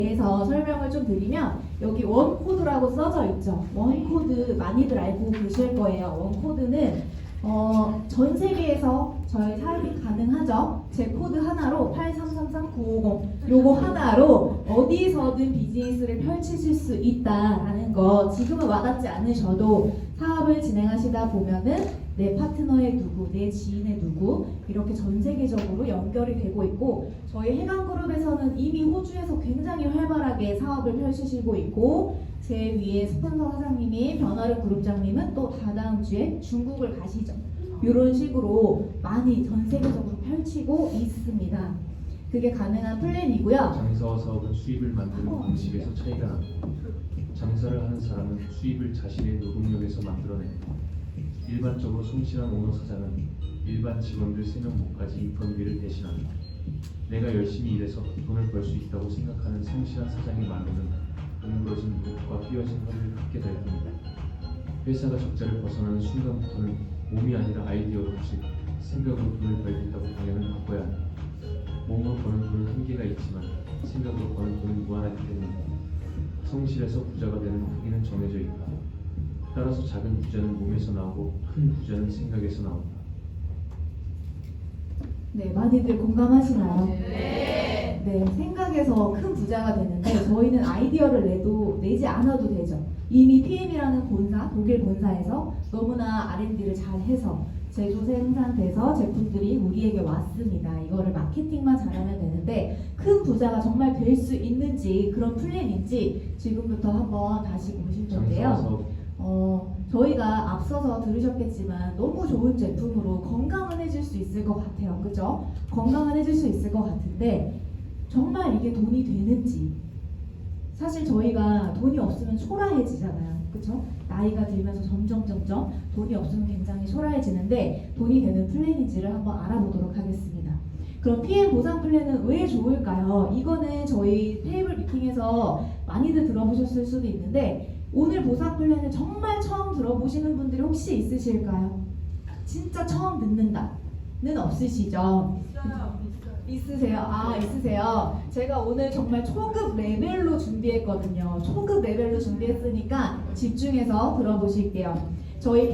대해서 설명을 좀 드리면 여기 원코드라고 써져 있죠. 원코드 많이들 알고 계실 거예요. 원코드는 전 세계에서 저희 사용이 가능하죠. 제 코드 하나로 8333950 요거 하나로 어디서든 비즈니스를 펼치실 수 있다라는 거 지금은 와닿지 않으셔도 사업을 진행하시다 보면은 내 파트너의 누구, 내 지인의 누구 이렇게 전 세계적으로 연결이 되고 있고 저희 해강그룹에서는 이미 호주에서 굉장히 활발하게 사업을 펼치시고 있고 제 위에 스폰서 사장님이 변화른 그룹장님은 또 다다음 주에 중국을 가시죠. 이런 식으로 많이 전 세계적으로 펼치고 있습니다. 그게 가능한 플랜이고요. 장사와 사업은 수입을 만드는 방식에서 차이가 납니다. 장사를 하는 사람은 수입을 자신의 노동력에서 만들어냅니다. 일반적으로 성실한 오너 사장은 일반 직원들 3명까지 인건비를 대신합니다. 내가 열심히 일해서 돈을 벌 수 있다고 생각하는 성실한 사장의 말로는 동물어진 무릎과 휘어진 허리를 갖게 될 겁니다. 회사가 적자를 벗어나는 순간부터는 몸이 아니라 아이디어로 즉 생각으로 돈을 벌겠다고 방향을 바꿔야 합니다. 몸으로 버는 돈은 한계가 있지만 생각으로 버는 돈은 무한하기 때문입니다. 성실해서 부자가 되는 크기는 정해져 있다. 따라서 작은 부자는 몸에서 나오고 큰 부자는 생각에서 나온다. 네, 많이들 공감하시나요? 네, 생각에서 큰 부자가 되는데 저희는 아이디어를 내지 않아도 되죠. 이미 PM이라는 본사, 독일 본사에서 너무나 R&D를 잘 해서 제조 생산돼서 제품들이 우리에게 왔습니다. 이거를 마케팅만 잘하면 되는데 큰 부자가 정말 될 수 있는지 그런 플랜인지 지금부터 한번 다시 보실 텐데요. 저희가 앞서서 들으셨겠지만 너무 좋은 제품으로 건강은 해줄 수 있을 것 같아요. 그죠? 건강은 해줄 수 있을 것 같은데 정말 이게 돈이 되는지 사실 저희가 돈이 없으면 초라해지잖아요. 그쵸? 나이가 들면서 점점 돈이 없으면 굉장히 초라해지는데 돈이 되는 플랜인지를 한번 알아보도록 하겠습니다. 그럼 PM 보상 플랜은 왜 좋을까요? 이거는 저희 테이블 미팅에서 많이들 들어보셨을 수도 있는데 오늘 보상 플랜을 정말 처음 들어보시는 분들이 혹시 있으실까요? 진짜 처음 듣는다는 없으시죠? 있으세요? 아, 있으세요. 제가 오늘 정말 초급 레벨로 준비했거든요. 초급 레벨로 준비했으니까 집중해서 들어보실게요. 저희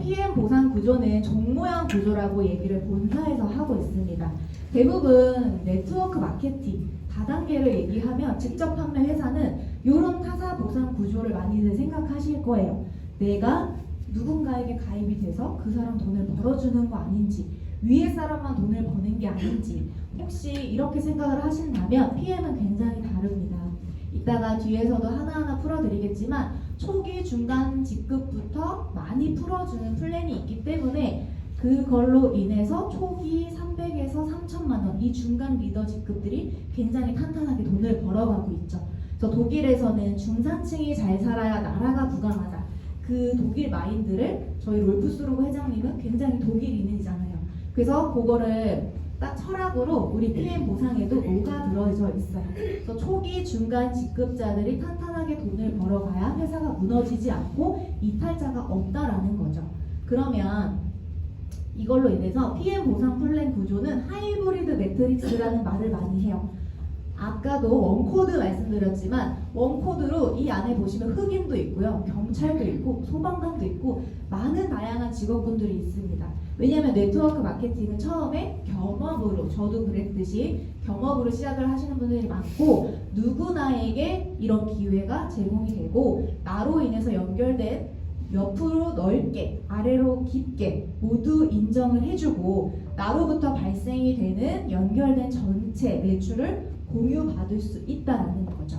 PM 보상 구조는 종 모양 구조라고 얘기를 본사에서 하고 있습니다. 대부분 네트워크 마케팅, 다단계를 얘기하면 직접 판매 회사는 이런 타사 보상 구조를 많이들 생각하실 거예요. 내가 누군가에게 가입이 돼서 그 사람 돈을 벌어주는 거 아닌지 위에 사람만 돈을 버는 게 아닌지 혹시 이렇게 생각을 하신다면 PM은 굉장히 다릅니다. 이따가 뒤에서도 하나하나 풀어드리겠지만 초기, 중간 직급부터 많이 풀어주는 플랜이 있기 때문에 그걸로 인해서 초기 300에서 3천만 원 이 중간 리더 직급들이 굉장히 탄탄하게 돈을 벌어가고 있죠. 저 독일에서는 중산층이 잘 살아야 나라가 부강하다. 그 독일 마인드를 저희 롤프스로그 회장님은 굉장히 독일인이잖아요. 그래서 그거를 딱 철학으로 우리 PM 보상에도 녹아들어져 있어요. 그래서 초기, 중간 직급자들이 탄탄하게 돈을 벌어가야 회사가 무너지지 않고 이탈자가 없다라는 거죠. 그러면 이걸로 인해서 PM 보상 플랜 구조는 하이브리드 매트릭스라는 말을 많이 해요. 아까도 원코드 말씀드렸지만 원코드로 이 안에 보시면 흑인도 있고요. 경찰도 있고 소방관도 있고 많은 다양한 직업군들이 있습니다. 왜냐하면 네트워크 마케팅은 처음에 겸업으로 저도 그랬듯이 겸업으로 시작을 하시는 분들이 많고 누구나에게 이런 기회가 제공이 되고 나로 인해서 연결된 옆으로 넓게 아래로 깊게 모두 인정을 해주고 나로부터 발생이 되는 연결된 전체 매출을 공유받을 수 있다라는 거죠.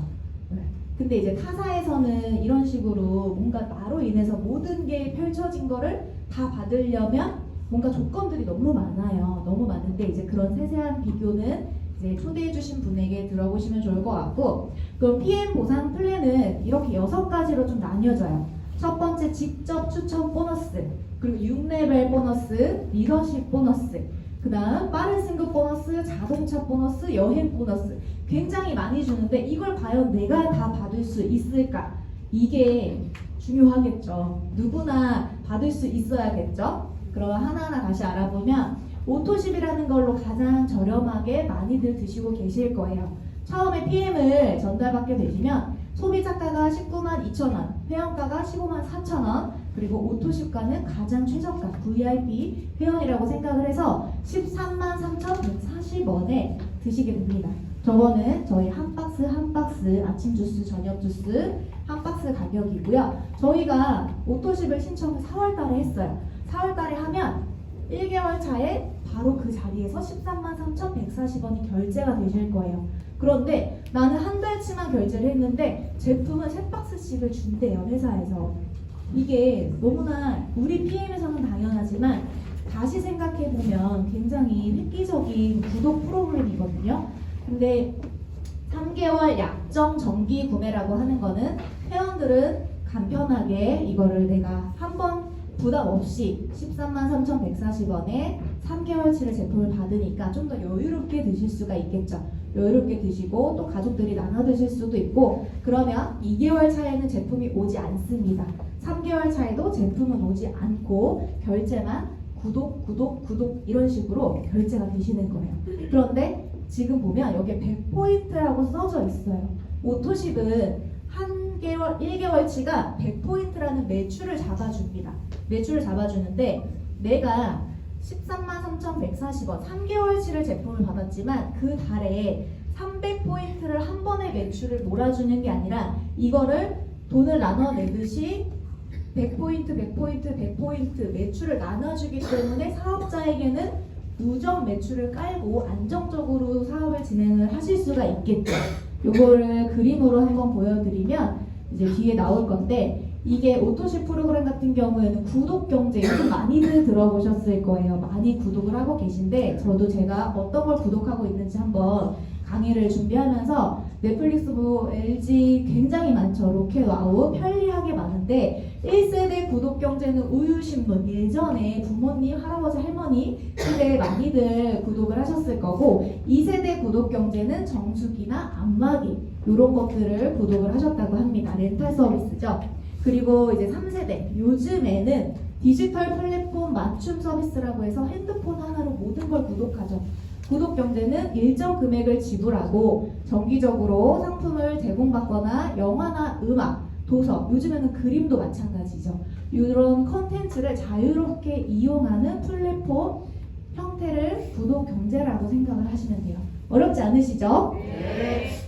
근데 이제 타사에서는 이런 식으로 뭔가 나로 인해서 모든 게 펼쳐진 거를 다 받으려면 뭔가 조건들이 너무 많아요. 너무 많은데 이제 그런 세세한 비교는 이제 초대해주신 분에게 들어보시면 좋을 것 같고 그럼 PM 보상 플랜은 이렇게 6가지로 좀 나뉘어져요. 첫 번째 직접 추천 보너스, 그리고 6레벨 보너스, 리더십 보너스, 그 다음 빠른 승급 보너스, 자동차 보너스, 여행 보너스 굉장히 많이 주는데 이걸 과연 내가 다 받을 수 있을까? 이게 중요하겠죠. 누구나 받을 수 있어야겠죠. 그럼 하나하나 다시 알아보면 오토십이라는 걸로 가장 저렴하게 많이들 드시고 계실 거예요. 처음에 PM을 전달받게 되시면 소비자가가 19만 2천 원, 회원가가 15만 4천 원, 그리고 오토십가는 가장 최저가 VIP 회원이라고 생각을 해서 13만 3,140원에 드시게 됩니다. 저거는 저희 한 박스 아침 주스, 저녁 주스 한 박스 가격이고요. 저희가 오토십을 신청을 4월달에 했어요. 4월달에 하면 1개월 차에 바로 그 자리에서 13만 3,140원이 결제가 되실 거예요. 그런데 나는 한 달치만 결제를 했는데 제품은 3박스씩을 준대요, 회사에서. 이게 너무나 우리 PM에서는 당연하지만 다시 생각해보면 굉장히 획기적인 구독 프로그램이거든요. 근데 3개월 약정 정기 구매라고 하는 거는 회원들은 간편하게 이거를 내가 한번 부담 없이 13만 3,140원에 3개월치를 제품을 받으니까 좀 더 여유롭게 드실 수가 있겠죠. 여유롭게 드시고 또 가족들이 나눠 드실 수도 있고, 그러면 2개월 차에는 제품이 오지 않습니다. 3개월 차에도 제품은 오지 않고 결제만 구독 이런 식으로 결제가 되시는 거예요. 그런데 지금 보면 여기에 100포인트라고 써져 있어요. 오토십은 1개월치가 100포인트라는 매출을 잡아줍니다. 매출을 잡아주는데 내가 13만 3,140원 3개월치를 제품을 받았지만 그 달에 300포인트를 한 번에 매출을 몰아주는 게 아니라 이거를 돈을 나눠내듯이 100포인트 매출을 나눠주기 때문에 사업자에게는 누적 매출을 깔고 안정적으로 사업을 진행을 하실 수가 있겠죠. 요거를 그림으로 한번 보여드리면 이제 뒤에 나올 건데, 이게 오토십 프로그램 같은 경우에는 구독 경제 요즘 많이들 들어보셨을 거예요. 많이 구독을 하고 계신데 저도 제가 어떤 걸 구독하고 있는지 한번 강의를 준비하면서 넷플릭스, LG 굉장히 많죠. 로켓, 와우 편리하게 많은데 1세대 구독 경제는 우유신문, 예전에 부모님, 할아버지, 할머니 시대에 많이들 구독을 하셨을 거고, 2세대 구독 경제는 정수기나 안마기 이런 것들을 구독을 하셨다고 합니다. 렌탈 서비스죠. 그리고 이제 3세대, 요즘에는 디지털 플랫폼 맞춤 서비스라고 해서 핸드폰 하나로 모든 걸 구독하죠. 구독 경제는 일정 금액을 지불하고 정기적으로 상품을 제공받거나 영화나 음악, 도서, 요즘에는 그림도 마찬가지죠. 이런 컨텐츠를 자유롭게 이용하는 플랫폼 형태를 구독 경제라고 생각을 하시면 돼요. 어렵지 않으시죠?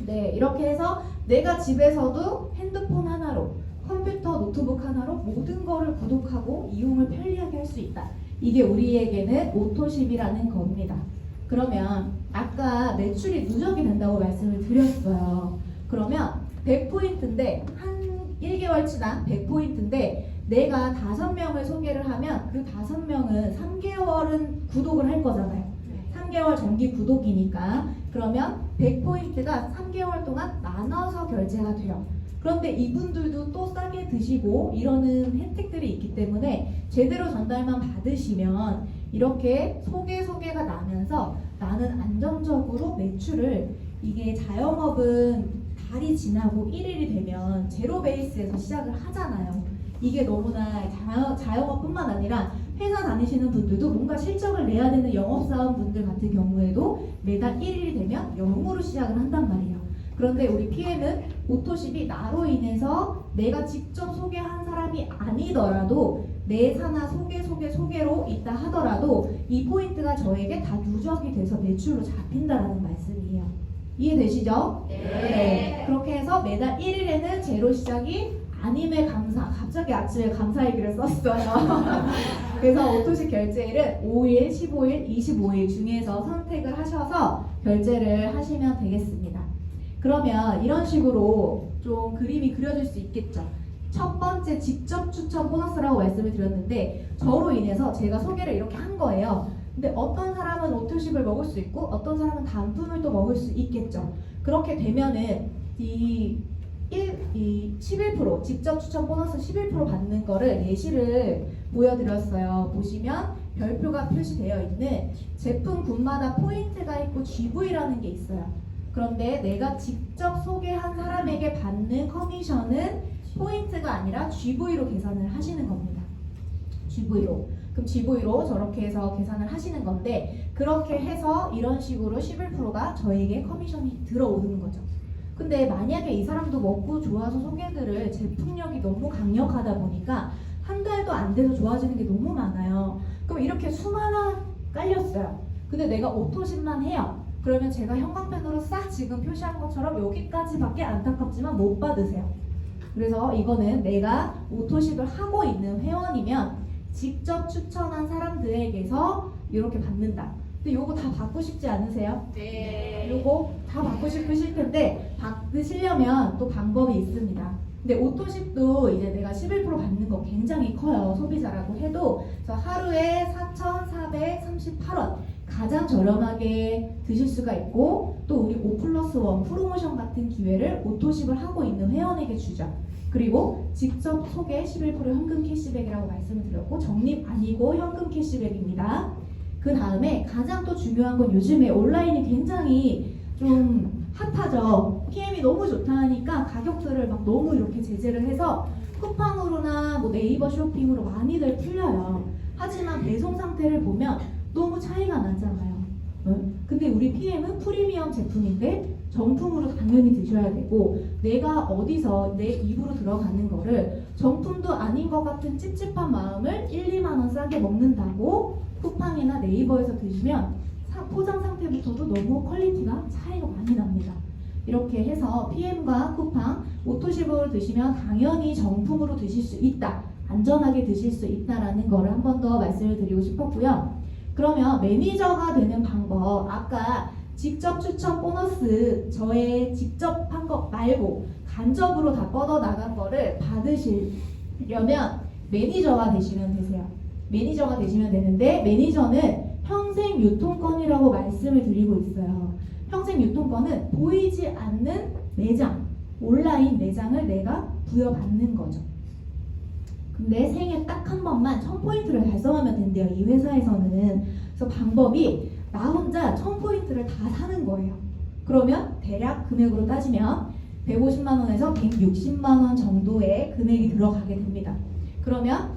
네, 이렇게 해서 내가 집에서도 핸드폰 하나로, 컴퓨터, 노트북 하나로 모든 거를 구독하고 이용을 편리하게 할 수 있다. 이게 우리에게는 오토십이라는 겁니다. 그러면 아까 매출이 누적이 된다고 말씀을 드렸어요. 그러면 100포인트인데 한 1개월치당 100포인트인데 내가 5명을 소개를 하면 그 5명은 3개월은 구독을 할 거잖아요. 3개월 정기 구독이니까. 그러면 100포인트가 3개월 동안 나눠서 결제가 돼요. 그런데 이분들도 또 싸게 드시고 이러는 혜택들이 있기 때문에 제대로 전달만 받으시면 이렇게 소개가 나면서 나는 안정적으로 매출을, 이게 자영업은 달이 지나고 1일이 되면 제로 베이스에서 시작을 하잖아요. 이게 너무나 자영업뿐만 아니라 회사 다니시는 분들도 뭔가 실적을 내야 되는 영업사원분들 같은 경우에도 매달 1일이 되면 0으로 시작을 한단 말이에요. 그런데 우리 PM은 오토십이 나로 인해서 내가 직접 소개한 사람이 아니더라도 내 사나 소개로 있다 하더라도 이 포인트가 저에게 다 누적이 돼서 매출로 잡힌다라는 말씀이에요. 이해되시죠? 네. 그렇게 해서 매달 1일에는 제로 시작이 아님의 감사, 갑자기 아침에 감사 얘기를 썼어요. 그래서 오토십 결제일은 5일, 15일, 25일 중에서 선택을 하셔서 결제를 하시면 되겠습니다. 그러면 이런 식으로 좀 그림이 그려질 수 있겠죠. 첫 번째 직접 추천 보너스라고 말씀을 드렸는데 저로 인해서 제가 소개를 이렇게 한 거예요. 근데 어떤 사람은 오토십을 먹을 수 있고 어떤 사람은 단품을 또 먹을 수 있겠죠. 그렇게 되면은 이 11% 직접 추천 보너스 11% 받는 거를 예시를 보여드렸어요. 보시면 별표가 표시되어 있는 제품 군마다 포인트가 있고 GV라는 게 있어요. 그런데 내가 직접 소개한 사람에게 받는 커미션은 포인트가 아니라 GV로 계산을 하시는 겁니다. GV로. 그럼 GV로 저렇게 해서 계산을 하시는 건데 그렇게 해서 이런 식으로 11%가 저에게 커미션이 들어오는 거죠. 근데 만약에 이 사람도 먹고 좋아서 소개들을 제품력이 너무 강력하다 보니까 한 달도 안 돼서 좋아지는 게 너무 많아요. 그럼 이렇게 수많아 깔렸어요. 근데 내가 오토십만 해요. 그러면 제가 형광펜으로 싹 지금 표시한 것처럼 여기까지밖에 안타깝지만 못 받으세요. 그래서 이거는 내가 오토십을 하고 있는 회원이면 직접 추천한 사람들에게서 이렇게 받는다. 근데 요거 다 받고 싶지 않으세요? 네. 요거 다 받고 싶으실 텐데 받으시려면 또 방법이 있습니다. 근데 오토십도 이제 내가 11% 받는 거 굉장히 커요. 소비자라고 해도 그래서 하루에 4,438원 가장 저렴하게 드실 수가 있고 또 우리 5+1 프로모션 같은 기회를 오토십을 하고 있는 회원에게 주죠. 그리고 직접 소개 11% 현금 캐시백이라고 말씀을 드렸고 적립 아니고 현금 캐시백입니다. 그 다음에 가장 또 중요한 건 요즘에 온라인이 굉장히 좀 핫하죠. PM이 너무 좋다 하니까 가격들을 막 너무 이렇게 제재를 해서 쿠팡으로나 뭐 네이버 쇼핑으로 많이들 풀려요. 하지만 배송 상태를 보면 너무 차이가 나잖아요. 근데 우리 PM은 프리미엄 제품인데 정품으로 당연히 드셔야 되고 내가 어디서 내 입으로 들어가는 거를 정품도 아닌 것 같은 찝찝한 마음을 1, 2만 원 싸게 먹는다고 쿠팡이나 네이버에서 드시면 포장 상태부터도 너무 퀄리티가 차이가 많이 납니다. 이렇게 해서 PM과 쿠팡 오토십으로 드시면 당연히 정품으로 드실 수 있다. 안전하게 드실 수 있다라는 거를 한 번 더 말씀을 드리고 싶었고요. 그러면 매니저가 되는 방법 아까 직접 추천 보너스 저의 직접 한 것 말고 간접으로 다 뻗어 나간 거를 받으시려면 매니저가 되시면 되세요. 매니저가 되시면 되는데 매니저는 평생 유통권이라고 말씀을 드리고 있어요. 평생 유통권은 보이지 않는 매장, 온라인 매장을 내가 부여받는 거죠. 근데 생애 딱 한 번만 1000포인트를 달성하면 된대요. 이 회사에서는. 그래서 방법이 나 혼자 1000포인트를 다 사는 거예요. 그러면 대략 금액으로 따지면 150만 원에서 160만 원 정도의 금액이 들어가게 됩니다. 그러면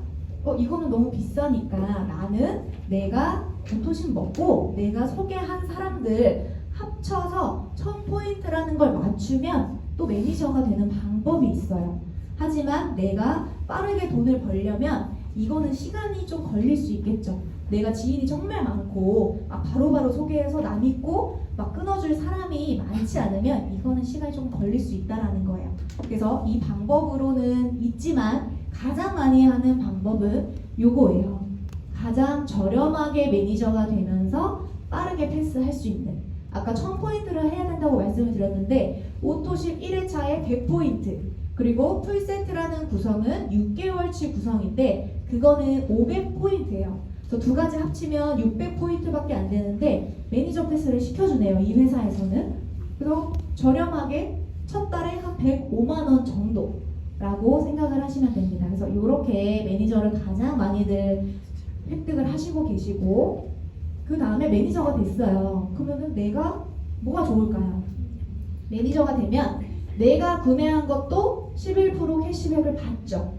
이거는 너무 비싸니까 나는 내가 오토십 먹고 내가 소개한 사람들 합쳐서 1000포인트라는 걸 맞추면 또 매니저가 되는 방법이 있어요. 하지만 내가 빠르게 돈을 벌려면 이거는 시간이 좀 걸릴 수 있겠죠. 내가 지인이 정말 많고 바로바로 소개해서 나 믿고 막 끊어줄 사람이 많지 않으면 이거는 시간이 좀 걸릴 수 있다라는 거예요. 그래서 이 방법으로는 있지만 가장 많이 하는 방법은 요거예요. 가장 저렴하게 매니저가 되면서 빠르게 패스할 수 있는 아까 1000포인트를 해야 된다고 말씀을 드렸는데 오토십 1회차에 100포인트 그리고 풀세트라는 구성은 6개월치 구성인데 그거는 500포인트예요. 그래서 두 가지 합치면 600포인트밖에 안 되는데 매니저 패스를 시켜주네요. 이 회사에서는. 그래서 저렴하게 첫 달에 한 105만 원 정도라고 생각을 하시면 됩니다. 그래서 이렇게 매니저를 가장 많이들 획득을 하시고 계시고 그 다음에 매니저가 됐어요. 그러면은 내가 뭐가 좋을까요? 매니저가 되면 내가 구매한 것도 11% 캐시백을 받죠.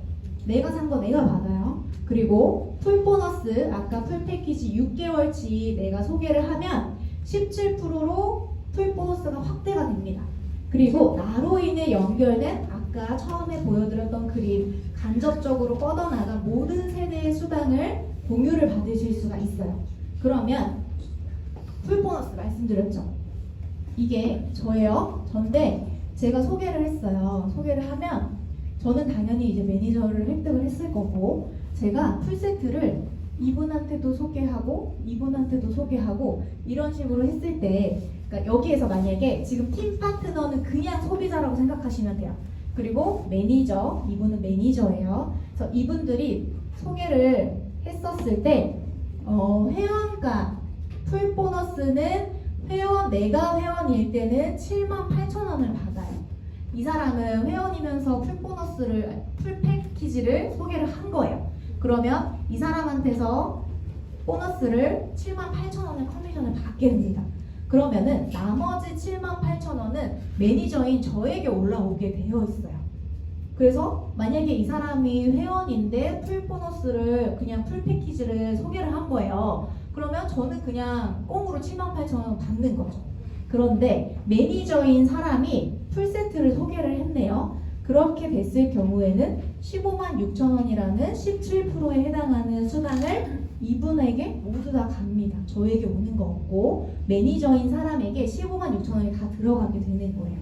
내가 산 거 내가 받아요. 그리고 풀 보너스 아까 풀 패키지 6개월치 내가 소개를 하면 17%로 풀 보너스가 확대가 됩니다. 그리고 나로 인해 연결된 아까 처음에 보여드렸던 그림 간접적으로 뻗어나간 모든 세대의 수당을 공유를 받으실 수가 있어요. 그러면 풀 보너스 말씀드렸죠. 이게 저예요. 전데 제가 소개를 했어요. 소개를 하면 저는 당연히 이제 매니저를 획득을 했을 거고 제가 풀세트를 이분한테도 소개하고 이분한테도 소개하고 이런 식으로 했을 때 그러니까 여기에서 만약에 지금 팀 파트너는 그냥 소비자라고 생각하시면 돼요. 그리고 매니저, 이분은 매니저예요. 그래서 이분들이 소개를 했었을 때 회원가 풀 보너스는 내가 회원일 때는 78,000원을 받아요. 이 사람은 회원이면서 풀 보너스를 풀 패키지를 소개를 한 거예요. 그러면 이 사람한테서 보너스를 78,000원의 커미션을 받게 됩니다. 그러면은 나머지 78,000원은 매니저인 저에게 올라오게 되어 있어요. 그래서 만약에 이 사람이 회원인데 풀 보너스를 그냥 풀 패키지를 소개를 한 거예요. 그러면 저는 그냥 꽁으로 78,000원 받는 거죠. 그런데 매니저인 사람이 풀 세트를 소개를 했네요. 그렇게 됐을 경우에는 156,000원이라는 17%에 해당하는 수당을 이분에게 모두 다 갑니다. 저에게 오는 거 없고 매니저인 사람에게 156,000원이 다 들어가게 되는 거예요.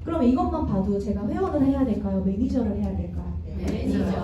그럼 이것만 봐도 제가 회원을 해야 될까요? 매니저를 해야 될까요?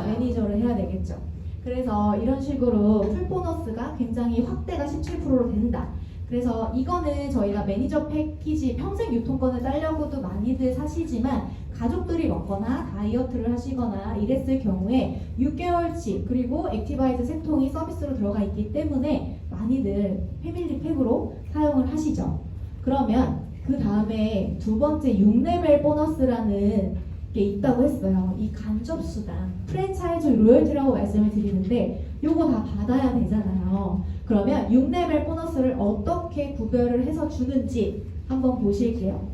매니저를 해야 되겠죠. 그래서 이런 식으로 풀 보너스가 굉장히 확대가 17%로 된다. 그래서 이거는 저희가 매니저 패키지 평생 유통권을 따려고도 많이들 사시지만 가족들이 먹거나 다이어트를 하시거나 이랬을 경우에 6개월치 그리고 액티바이즈 3통이 서비스로 들어가 있기 때문에 많이들 패밀리 팩으로 사용을 하시죠. 그러면 그 다음에 두 번째 6레벨 보너스라는 게 있다고 했어요. 이 간접수당, 프랜차이즈 로열티라고 말씀을 드리는데 요거 다 받아야 되잖아요. 그러면 6레벨 보너스를 어떻게 구별을 해서 주는지 한번 보실게요.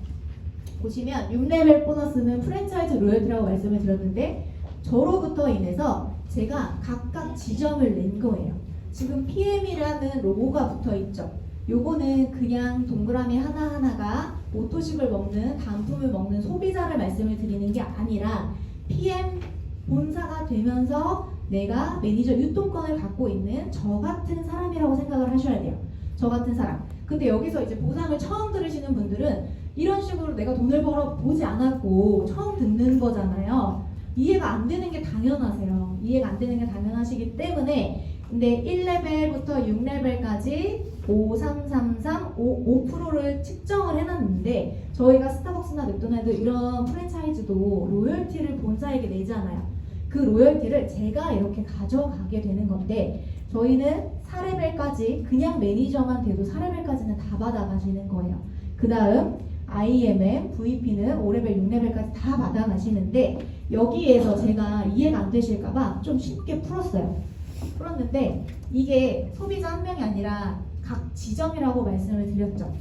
보시면 6레벨 보너스는 프랜차이즈 로열티라고 말씀을 드렸는데 저로부터 인해서 제가 각각 지점을 낸 거예요. 지금 PM이라는 로고가 붙어 있죠. 요거는 그냥 동그라미 하나하나가 모토식을 먹는, 단품을 먹는 소비자를 말씀을 드리는 게 아니라 PM 본사가 되면서 내가 매니저 유통권을 갖고 있는 저 같은 사람이라고 생각을 하셔야 돼요. 저 같은 사람. 근데 여기서 이제 보상을 처음 들으시는 분들은 이런 식으로 내가 돈을 벌어 보지 않았고 처음 듣는 거잖아요. 이해가 안 되는 게 당연하세요. 이해가 안 되는 게 당연하시기 때문에 근데 1레벨부터 6레벨까지 5, 3, 3, 3, 5%를 측정을 해놨는데 저희가 스타벅스나 맥도날드 이런 프랜차이즈도 로열티를 본사에게 내잖아요. 그 로열티를 제가 이렇게 가져가게 되는 건데 저희는 4레벨까지 그냥 매니저만 돼도 4레벨까지는 다 받아가시는 거예요. 그 다음 IMM, VP는 5레벨, 6레벨까지 다 받아가시는데 여기에서 제가 이해가 안 되실까봐 좀 쉽게 풀었는데 이게 소비자 한 명이 아니라 각 지점이라고 말씀을 드렸죠.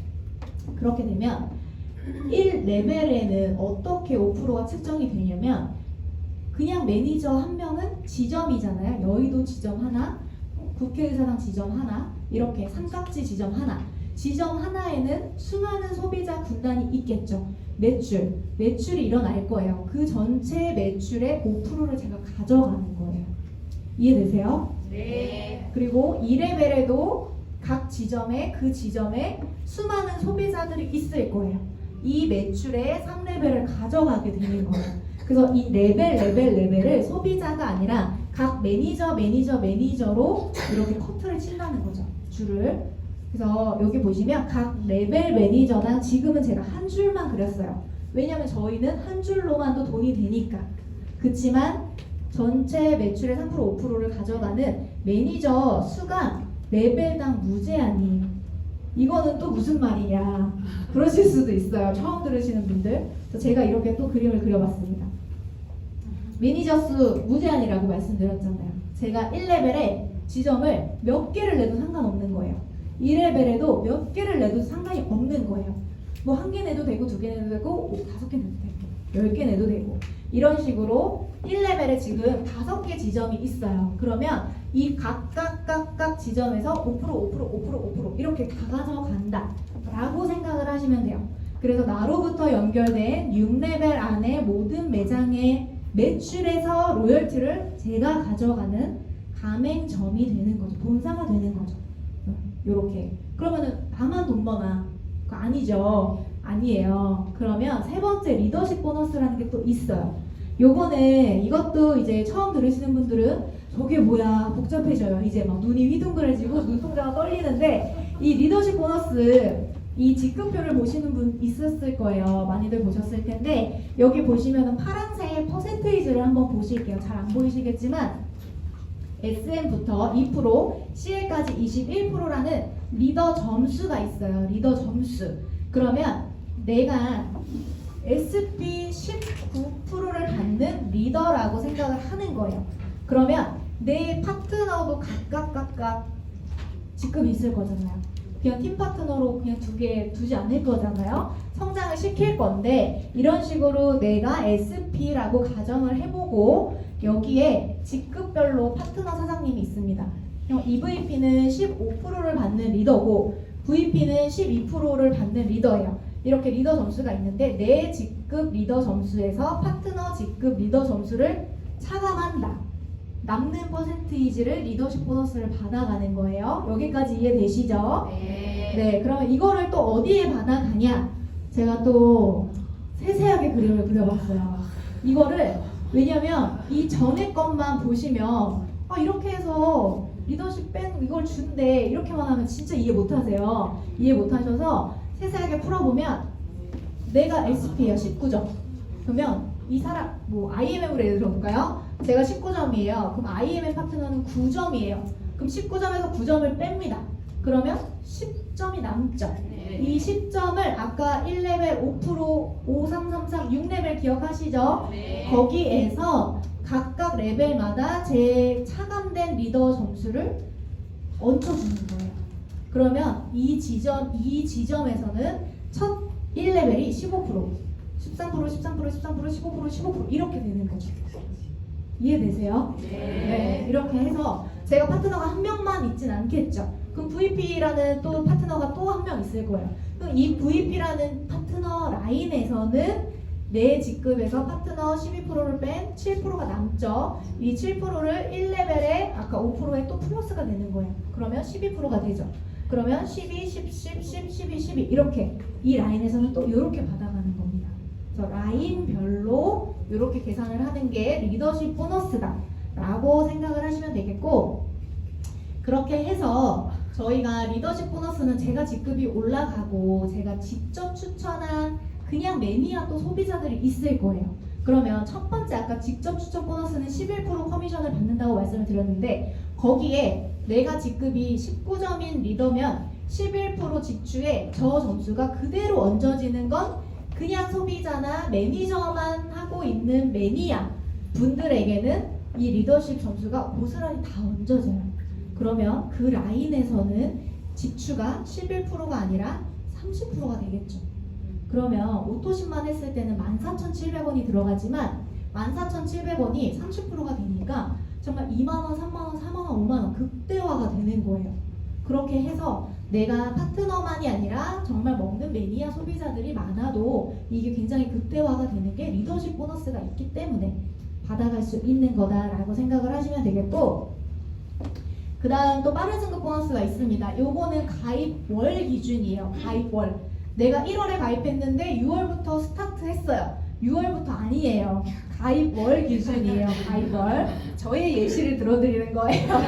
그렇게 되면 1레벨에는 어떻게 5%가 측정이 되냐면 그냥 매니저 한 명은 지점이잖아요. 여의도 지점 하나, 국회의사당 지점 하나, 이렇게 삼각지 지점 하나. 지점 하나에는 수많은 소비자 군단이 있겠죠. 매출이 일어날 거예요. 그 전체 매출의 5%를 제가 가져가는 거예요. 이해되세요? 네. 그리고 2레벨에도 각 지점에 그 지점에 수많은 소비자들이 있을 거예요. 이 매출의 3레벨을 가져가게 되는 거예요. 그래서 이 레벨을 소비자가 아니라 각 매니저로 이렇게 커트를 친다는 거죠. 줄을. 그래서 여기 보시면 각 레벨 매니저당 지금은 제가 한 줄만 그렸어요. 왜냐면 저희는 한 줄로만도 돈이 되니까. 그치만 전체 매출의 3% 5%를 가져가는 매니저 수가 레벨당 무제한이에요. 이거는 또 무슨 말이냐 그러실 수도 있어요. 처음 들으시는 분들. 그래서 제가 이렇게 또 그림을 그려봤습니다. 매니저 수 무제한이라고 말씀드렸잖아요. 제가 1레벨에 지점을 몇 개를 내도 상관없는 거예요. 2레벨에도 몇 개를 내도 상관이 없는 거예요. 뭐 한 개 내도 되고 2개 내도 되고 5개 내도 되고 10개 내도 되고 이런 식으로 1레벨에 지금 5개 지점이 있어요. 그러면 이 각각 지점에서 5% 이렇게 다 가져간다 라고 생각을 하시면 돼요. 그래서 나로부터 연결된 6레벨 안에 모든 매장의 매출에서 로열티를 제가 가져가는 가맹점이 되는 거죠. 본사가 되는 거죠. 요렇게. 그러면은 나만 돈 버나? 그거 아니죠. 아니에요. 그러면 세 번째 리더십 보너스라는 게 또 있어요. 요거는 이것도 이제 처음 들으시는 분들은 저게 뭐야 복잡해져요. 이제 막 눈이 휘둥그레지고 눈동자가 떨리는데 이 리더십 보너스 이 직급표를 보시는 분 있었을 거예요. 많이들 보셨을 텐데 여기 보시면은 파란색 퍼센테이지를 한번 보실게요. 잘 안 보이시겠지만 SM부터 2%, CL까지 21%라는 리더 점수가 있어요. 리더 점수. 그러면 내가 SP 19%를 받는 리더라고 생각을 하는 거예요. 그러면 내 파트너도 각각 직급이 있을 거잖아요. 그냥 팀 파트너로 그냥 2개 두지 않을 거잖아요. 성장을 시킬 건데 이런 식으로 내가 SP라고 가정을 해보고 여기에 직급별로 파트너 사장님이 있습니다. EVP는 15%를 받는 리더고 VP는 12%를 받는 리더예요. 이렇게 리더 점수가 있는데 내 직급 리더 점수에서 파트너 직급 리더 점수를 차감한다. 남는 퍼센테이지를 리더십 보너스를 받아가는 거예요. 여기까지 이해되시죠? 네. 그러면 이거를 또 어디에 받아가냐? 제가 또 세세하게 그림을 그려봤어요. 이거를 왜냐면 이 전에 것만 보시면 이렇게 해서 리더십 밴 이걸 준대 이렇게만 하면 진짜 이해 못하세요. 이해 못하셔서 세세하게 풀어보면 내가 SP예요. 19점. 그러면 이 사람 뭐 IMM으로 예를 들어볼까요? 제가 19점이에요. 그럼 IMM 파트너는 9점이에요. 그럼 19점에서 9점을 뺍니다. 그러면 10점이 남죠. 이 10점을 아까 1레벨 5%, 5, 3, 3, 3, 6레벨 기억하시죠? 거기에서 각각 레벨마다 제 차감된 리더 점수를 얹혀주는 거예요. 그러면 이 지점에서는 첫 1레벨이 15%, 13%, 13%, 13%, 15%, 15% 이렇게 되는 거죠. 이해되세요? 네. 이렇게 해서 제가 파트너가 한 명만 있진 않겠죠. 그럼 VP라는 또 파트너가 또 한 명 있을 거예요. 그럼 이 VP라는 파트너 라인에서는 내 직급에서 파트너 12%를 뺀 7%가 남죠. 이 7%를 1레벨에 아까 5%에 또 플러스가 되는 거예요. 그러면 12%가 되죠. 그러면 12, 10, 10, 10, 12, 12 이렇게 이 라인에서는 또 이렇게 받아가는 겁니다. 그래서 라인별로 이렇게 계산을 하는 게 리더십 보너스다 라고 생각을 하시면 되겠고, 그렇게 해서 저희가 리더십 보너스는 제가 직급이 올라가고 제가 직접 추천한 그냥 매니아 또 소비자들이 있을 거예요. 그러면 첫 번째 아까 직접 추천 보너스는 11% 커미션을 받는다고 말씀을 드렸는데 거기에 내가 직급이 19점인 리더면 11% 지출에 저 점수가 그대로 얹어지는 건 그냥 소비자나 매니저만 하고 있는 매니아 분들에게는 이 리더십 점수가 고스란히 다 얹어져요. 그러면 그 라인에서는 지출가 11%가 아니라 30%가 되겠죠. 그러면 오토십만 했을 때는 14,700원이 들어가지만 14,700원이 30%가 되니까 정말 2만원, 3만원, 4만원, 5만원 극대화가 되는 거예요. 그렇게 해서 내가 파트너만이 아니라 정말 먹는 매니아 소비자들이 많아도 이게 굉장히 극대화가 되는 게 리더십 보너스가 있기 때문에 받아갈 수 있는 거다라고 생각을 하시면 되겠고, 그 다음 또 빠른 승급 보너스가 있습니다. 요거는 가입월 기준이에요. 가입월. 내가 1월에 가입했는데 6월부터 스타트했어요. 6월부터 아니에요. 가입월 기준이에요. 가입월. 저의 예시를 들어드리는 거예요.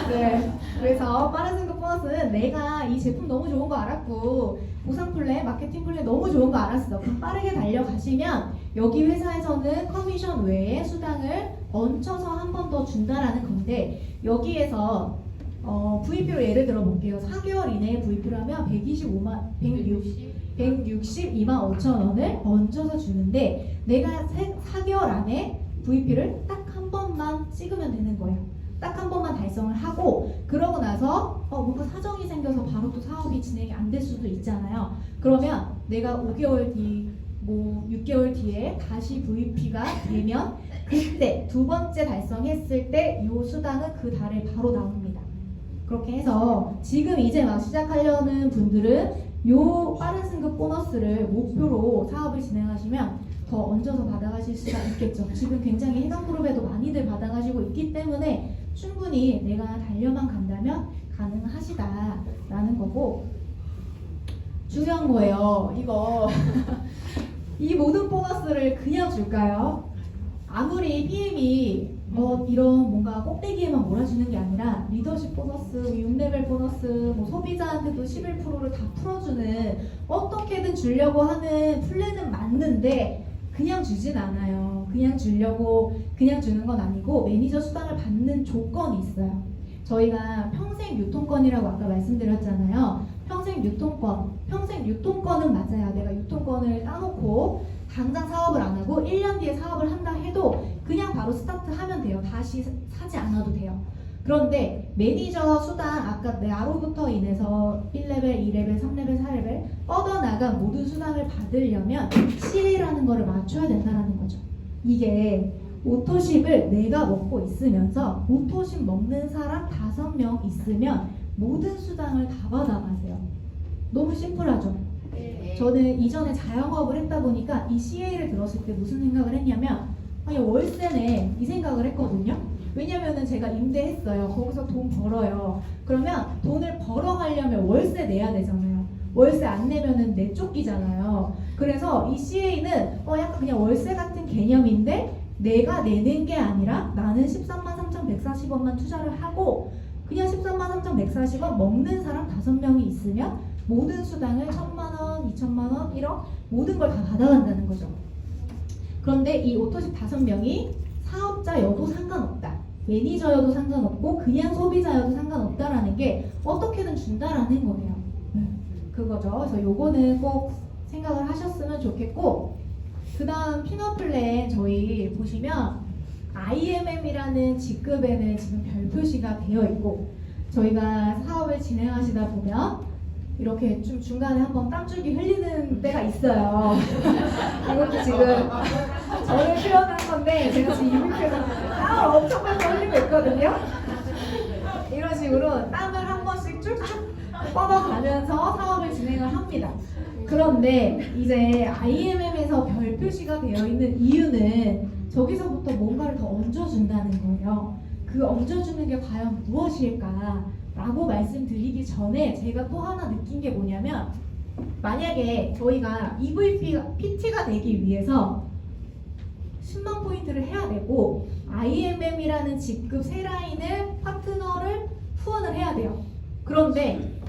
네. 그래서 빠른 승급 보너스는 내가 이 제품 너무 좋은 거 알았고 보상 플랜, 마케팅 플랜 너무 좋은 거 알았어. 그럼 빠르게 달려가시면 여기 회사에서는 커미션 외에 수당을 얹혀서 한 번 더 준다라는 건데, 여기에서 VP로 예를 들어 볼게요. 4개월 이내에 VP로 하면 162만 5천 원을 얹어서 주는데 내가 4개월 안에 VP를 딱 한 번만 찍으면 되는 거예요. 딱 한 번만 달성을 하고 그러고 나서 뭔가 사정이 생겨서 바로 또 사업이 진행이 안 될 수도 있잖아요. 그러면 내가 5개월 뒤, 뭐 6개월 뒤에 다시 VP가 되면 그때 두 번째 달성했을 때 이 수당은 그 달에 바로 나옵니다. 그렇게 해서 지금 이제 막 시작하려는 분들은 요 빠른 승급 보너스를 목표로 사업을 진행하시면 더 얹어서 받아가실 수가 있겠죠. 지금 굉장히 해당그룹에도 많이들 받아가시고 있기 때문에 충분히 내가 달려만 간다면 가능하시다라는 거고, 중요한 거예요. 이거 이 모든 보너스를 그냥 줄까요? 아무리 PM이 이런 뭔가 꼭대기에만 몰아주는 게 아니라 리더십 보너스, 6레벨 보너스, 뭐 소비자한테도 11%를 다 풀어주는 어떻게든 주려고 하는 플랜은 맞는데 그냥 주진 않아요. 그냥 주려고 그냥 주는 건 아니고 매니저 수당을 받는 조건이 있어요. 저희가 평생 유통권이라고 아까 말씀드렸잖아요. 평생 유통권은 맞아요. 내가 유통권을 따놓고 당장 사업을 안 하고 1년 뒤에 사업을 한다 해도 그냥 바로 스타트하면 돼요. 다시 사지 않아도 돼요. 그런데 매니저 수당 아까 나로부터 인해서 1레벨, 2레벨, 3레벨, 4레벨 뻗어나간 모든 수당을 받으려면 CA라는 거를 맞춰야 된다는 거죠. 이게 오토십을 내가 먹고 있으면서 오토십 먹는 사람 5명 있으면 모든 수당을 다 받아가세요. 너무 심플하죠? 저는 이전에 자영업을 했다 보니까 이 CA를 들었을 때 무슨 생각을 했냐면 아니 월세네 이 생각을 했거든요. 왜냐면은 제가 임대했어요. 거기서 돈 벌어요. 그러면 돈을 벌어가려면 월세 내야 되잖아요. 월세 안 내면은 내쫓기잖아요. 그래서 이 CA는 약간 그냥 월세 같은 개념인데 내가 내는 게 아니라 나는 133,3,140원만 투자를 하고 그냥 133,3,140원 먹는 사람 5명이 있으면 모든 수당을 1,000만원, 2,000만원, 1억 모든 걸 다 받아간다는 거죠. 그런데 이 오토십 5명이 사업자여도 상관없다. 매니저여도 상관없고 그냥 소비자여도 상관없다라는 게 어떻게든 준다라는 거예요. 그거죠. 그래서 요거는 꼭 생각을 하셨으면 좋겠고 그 다음 피넛플랜 저희 보시면 IMM이라는 직급에는 지금 별 표시가 되어 있고 저희가 사업을 진행하시다 보면 이렇게 좀 중간에 한번 땀줄기 흘리는 때가 있어요. 이것도 지금 저를 표현한 건데 제가 지금 이불표에서 땀을 엄청 많이 흘리고 있거든요. 이런 식으로 땀을 한 번씩 쭉쭉 뻗어가면서 사업을 진행을 합니다. 그런데 이제 IMM에서 별 표시가 되어 있는 이유는 저기서부터 뭔가를 더 얹어준다는 거예요. 그 얹어주는 게 과연 무엇일까? 라고 말씀드리기 전에 제가 또 하나 느낀 게 뭐냐면 만약에 저희가 PT가 되기 위해서 10만 포인트를 해야 되고 IMM이라는 직급 세 라인을 파트너를 후원을 해야 돼요. 그런데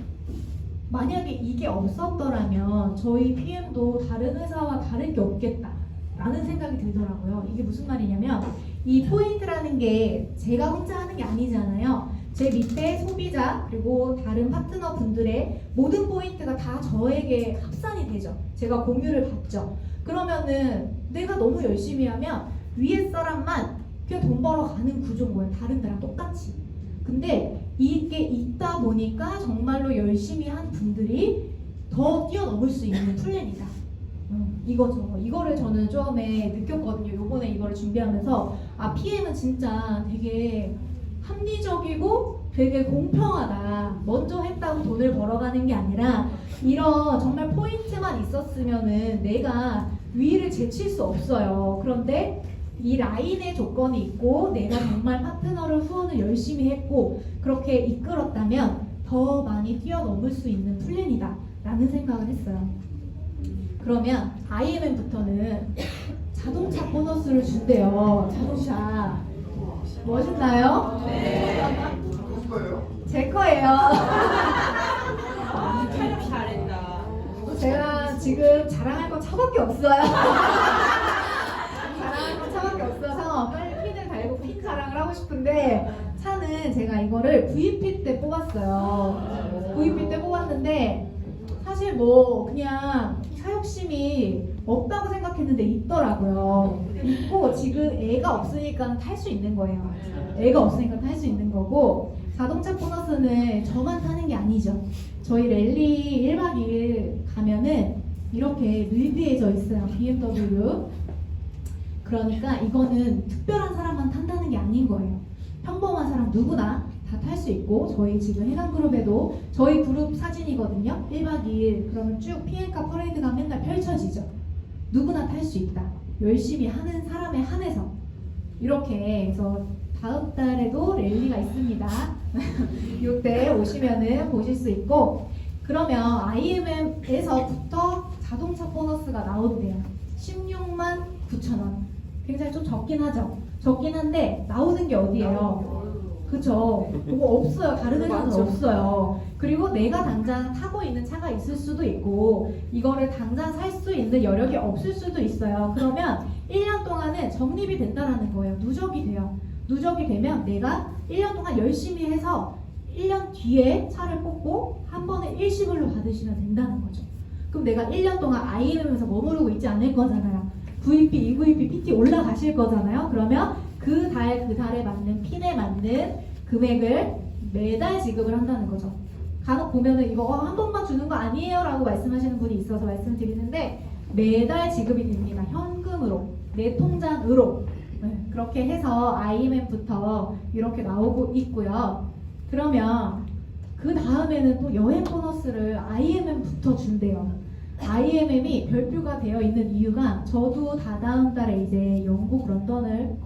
만약에 이게 없었더라면 저희 PM도 다른 회사와 다를 게 없겠다 라는 생각이 들더라고요. 이게 무슨 말이냐면 이 포인트라는 게 제가 혼자 하는 게 아니잖아요. 제 밑에 소비자 그리고 다른 파트너 분들의 모든 포인트가 다 저에게 합산이 되죠. 제가 공유를 받죠. 그러면은 내가 너무 열심히 하면 위에 사람만 그냥 돈 벌어가는 구조인 거예요. 다른 데랑 똑같이. 근데 이게 있다 보니까 정말로 열심히 한 분들이 더 뛰어넘을 수 있는 플랜이다. 이거죠. 이거를 저는 처음에 느꼈거든요. 요번에 이거를 준비하면서 PM은 진짜 되게 합리적이고 되게 공평하다. 먼저 했다고 돈을 벌어가는 게 아니라 이런 정말 포인트만 있었으면은 내가 위를 제칠 수 없어요. 그런데 이 라인의 조건이 있고 내가 정말 파트너를 후원을 열심히 했고 그렇게 이끌었다면 더 많이 뛰어넘을 수 있는 플랜이다 라는 생각을 했어요. 그러면 IMM부터는 자동차 보너스를 준대요. 자동차 멋있나요? 네. 제 거예요. 촬영 잘했다. 제가 지금 자랑할 건 차밖에 없어요. 자랑할 건 차밖에 없어서 빨리 핀을 달고 핀 자랑을 하고 싶은데 차는 제가 이거를 VP 때 뽑았어요. VP 때 뽑았는데 사실 뭐 그냥 사욕심이 없다고 생각했는데 있더라고요. 있고 지금 애가 없으니까 탈 수 있는 거예요. 애가 없으니까 탈 수 있는 거고 자동차 보너스는 저만 타는 게 아니죠. 저희 랠리 1박 2일 가면은 이렇게 늘비해져 있어요. BMW. 그러니까 이거는 특별한 사람만 탄다는 게 아닌 거예요. 평범한 사람 누구나 다 탈 수 있고 저희 지금 해당그룹에도 저희 그룹 사진이거든요. 1박 2일 그러면 쭉 PM카 퍼레이드가 맨날 펼쳐지죠. 누구나 탈 수 있다. 열심히 하는 사람에 한해서 이렇게 해서 다음 달에도 랠리가 있습니다. 이때 오시면은 보실 수 있고 그러면 IMM에서부터 자동차 보너스가 나온대요. 16만 9천원. 굉장히 좀 적긴 하죠. 적긴 한데 나오는 게 어디예요? 그쵸. 그거 없어요. 다른 회사는 없어요. 그리고 내가 당장 타고 있는 차가 있을 수도 있고 이거를 당장 살 수 있는 여력이 없을 수도 있어요. 그러면 1년 동안은 적립이 된다라는 거예요. 누적이 돼요. 누적이 되면 내가 1년 동안 열심히 해서 1년 뒤에 차를 뽑고 한 번에 일시불로 받으시면 된다는 거죠. 그럼 내가 1년 동안 IMM에서 머무르고 있지 않을 거잖아요. VP, EVP, PT 올라가실 거잖아요. 그러면 그 달에 맞는 핀에 맞는 금액을 매달 지급을 한다는 거죠. 간혹 보면은 이거 한 번만 주는 거 아니에요 라고 말씀하시는 분이 있어서 말씀드리는데 매달 지급이 됩니다. 현금으로, 내 통장으로. 네, 그렇게 해서 IMM부터 이렇게 나오고 있고요. 그러면 그 다음에는 또 여행 보너스를 IMM부터 준대요. IMM이 별표가 되어 있는 이유가 저도 다다음 달에 이제 영국 런던을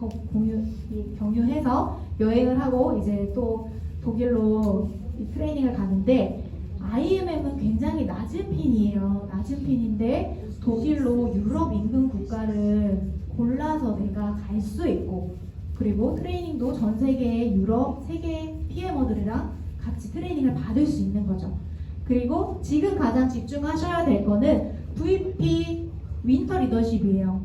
경유해서 여행을 하고 이제 또 독일로 트레이닝을 가는데 IMM은 굉장히 낮은 핀이에요. 낮은 핀인데 독일로 유럽 인근 국가를 골라서 내가 갈 수 있고 그리고 트레이닝도 전 세계의 유럽 세계 PM어들이랑 같이 트레이닝을 받을 수 있는 거죠. 그리고 지금 가장 집중하셔야 될 거는 VP 윈터 리더십이에요.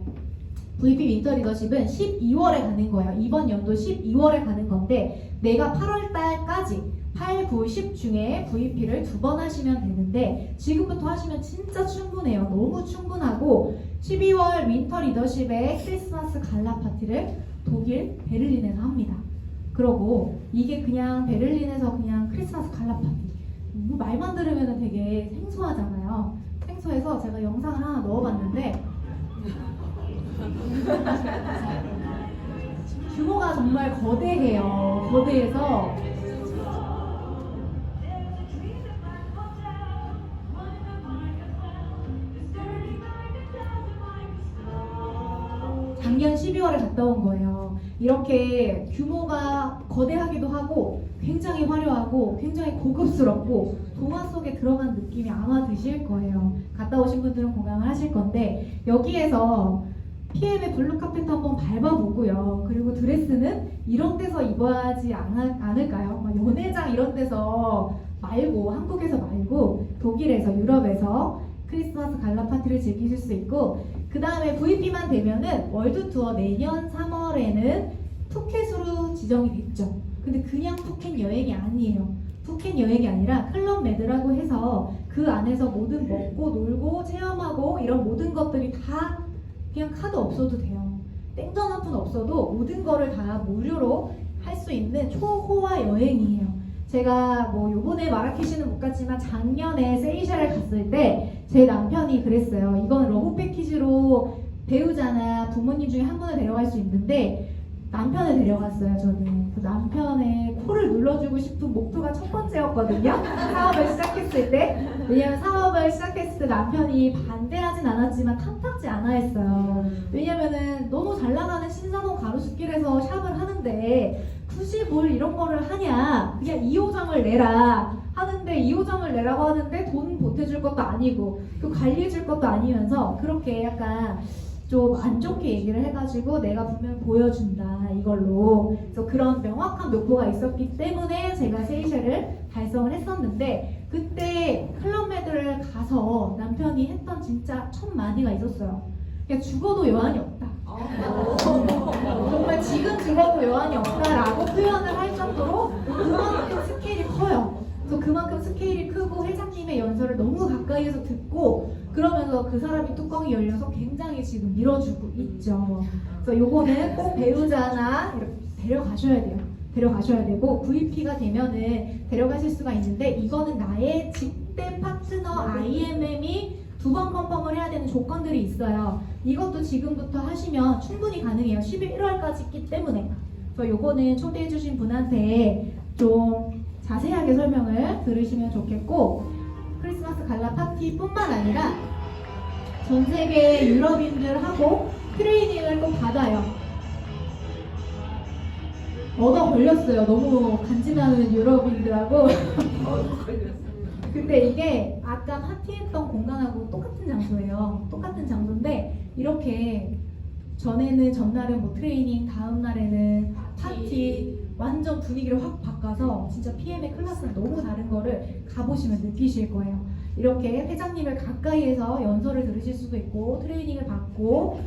VP 윈터 리더십은 12월에 가는 거예요. 이번 연도 12월에 가는 건데 내가 8월 달까지 8, 9, 10 중에 VP를 2번 하시면 되는데 지금부터 하시면 진짜 충분해요. 너무 충분하고 12월 윈터 리더십의 크리스마스 갈라 파티를 독일 베를린에서 합니다. 그러고 이게 그냥 베를린에서 그냥 크리스마스 갈라 파티 뭐 말만 들으면 되게 생소하잖아요. 생소해서 제가 영상을 하나 넣어봤는데 규모가 정말 거대해요. 거대해서 작년 12월에 갔다 온 거예요. 이렇게 규모가 거대하기도 하고 굉장히 화려하고 굉장히 고급스럽고 동화 속에 들어간 느낌이 아마 드실 거예요. 갔다 오신 분들은 공감을 하실 건데 여기에서 PM의 블루 카펫 한번 밟아보고요. 그리고 드레스는 이런 데서 입어야지 않을까요? 연회장 이런 데서 말고 한국에서 말고 독일에서 유럽에서 크리스마스 갈라 파티를 즐기실 수 있고 그 다음에 VP만 되면은 월드 투어 내년 3월에는 푸켓으로 지정이 됐죠. 근데 그냥 푸켓 여행이 아니에요. 푸켓 여행이 아니라 클럽 메드라고 해서 그 안에서 모든 먹고 놀고 체험하고 이런 모든 것들이 다 그냥 카드 없어도 돼요. 땡전 한 푼 없어도 모든 거를 다 무료로 할 수 있는 초호화 여행이에요. 제가 뭐 요번에 마라케시는 못 갔지만 작년에 세이셸을 갔을 때 제 남편이 그랬어요. 이건 러브 패키지로 배우자나 부모님 중에 한 분을 데려갈 수 있는데 남편을 데려갔어요. 저는 그 남편의 코를 눌러주고 싶은 목표가 첫 번째였거든요. 사업을 시작했을 때. 왜냐면 사업을 시작했을 때 남편이 반대하진 않았지만 탐탁지 않아 했어요. 왜냐면은 너무 잘 나가는 신사동 가로수길에서 샵을 하는데 굳이 뭘 이런 거를 하냐, 그냥 2호점을 내라 하는데 2호점을 내라고 하는데 돈 보태줄 것도 아니고 또 관리해줄 것도 아니면서 그렇게 약간 좀 안 좋게 얘기를 해가지고 내가 분명 보여준다 이걸로. 그래서 그런 명확한 목표가 있었기 때문에 제가 세이셸을 달성을 했었는데 그때 클럽메드를 가서 남편이 했던 진짜 첫 마디가 있었어요. 그냥 죽어도 여한이 없다. 정말 지금 죽어도 여한이 없다라고 표현을 할 정도로 그만큼 스케일이 커요. 그래서 그만큼 스케일이 크고 회장님의 연설을 너무 가까이에서 듣고 그러면서 그 사람이 뚜껑이 열려서 굉장히 지금 밀어주고 있죠. 그래서 요거는 꼭 배우자나 이렇게 데려가셔야 돼요. 데려가셔야 되고 VP가 되면은 데려가실 수가 있는데 이거는 나의 직대 파트너 IMM이 2번 컨펌을 해야 되는 조건들이 있어요. 이것도 지금부터 하시면 충분히 가능해요. 11월까지 있기 때문에. 그래서 요거는 초대해주신 분한테 좀 자세하게 설명을 들으시면 좋겠고 크리스마스 갈라 파티뿐만 아니라 전 세계 유럽인들하고 트레이닝을 또 받아요. 얻어 걸렸어요. 너무 간지나는 유럽인들하고. 근데 이게 아까 파티했던 공간하고 똑같은 장소예요. 똑같은 장소인데 이렇게 전에는 전날은 뭐 트레이닝, 다음 날에는 파티 완전 분위기를 확 바꿔서 진짜 PM의 클래스는 너무 다른 거를 가보시면 느끼실 거예요. 이렇게 회장님을 가까이에서 연설을 들으실 수도 있고 트레이닝을 받고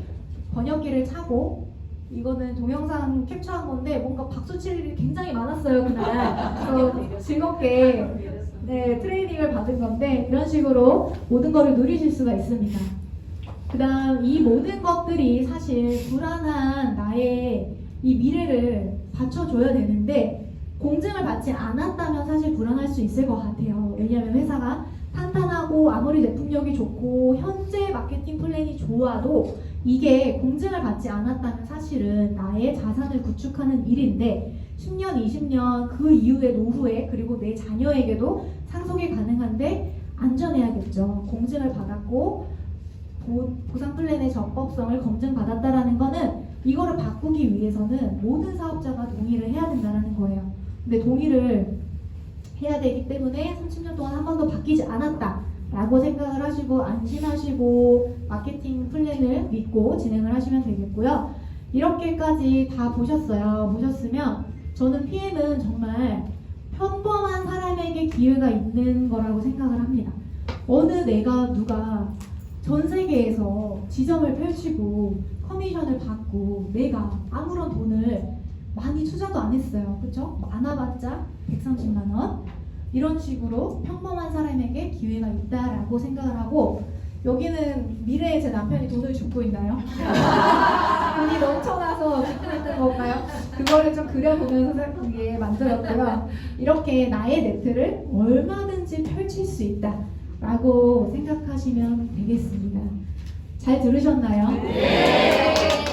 번역기를 차고 이거는 동영상 캡처한 건데 뭔가 박수 칠 일이 굉장히 많았어요 그날. 그래서 즐겁게 트레이닝을 받은 건데 이런 식으로 모든 거를 누리실 수가 있습니다. 그 다음 이 모든 것들이 사실 불안한 나의 이 미래를 받쳐줘야 되는데 공증을 받지 않았다면 사실 불안할 수 있을 것 같아요. 왜냐하면 회사가 탄탄하고 아무리 제품력이 좋고 현재 마케팅 플랜이 좋아도 이게 공증을 받지 않았다면 사실은 나의 자산을 구축하는 일인데 10년, 20년 그 이후의 노후에 그리고 내 자녀에게도 상속이 가능한데 안전해야겠죠. 공증을 받았고 보상 플랜의 적법성을 검증받았다라는 거는 이거를 바꾸기 위해서는 모든 사업자가 동의를 해야 된다는 거예요. 근데 동의를 해야 되기 때문에 30년 동안 한 번도 바뀌지 않았다라고 생각을 하시고 안심하시고 마케팅 플랜을 믿고 진행을 하시면 되겠고요. 이렇게까지 다 보셨으면 저는 PM은 정말 평범한 사람에게 기회가 있는 거라고 생각을 합니다. 누가 전 세계에서 지점을 펼치고 커미션을 받고 내가 아무런 돈을 많이 투자도 안 했어요. 그쵸? 많아봤자 130만 원 이런 식으로 평범한 사람에게 기회가 있다라고 생각을 하고 여기는 미래에 제 남편이 돈을 줍고 있나요? 돈이 넘쳐나서 줍고 있는 건가요? 그거를 좀 그려보면서 이게 만들었고요. 이렇게 나의 네트를 얼마든지 펼칠 수 있다라고 생각하시면 되겠습니다. 잘 들으셨나요? 네.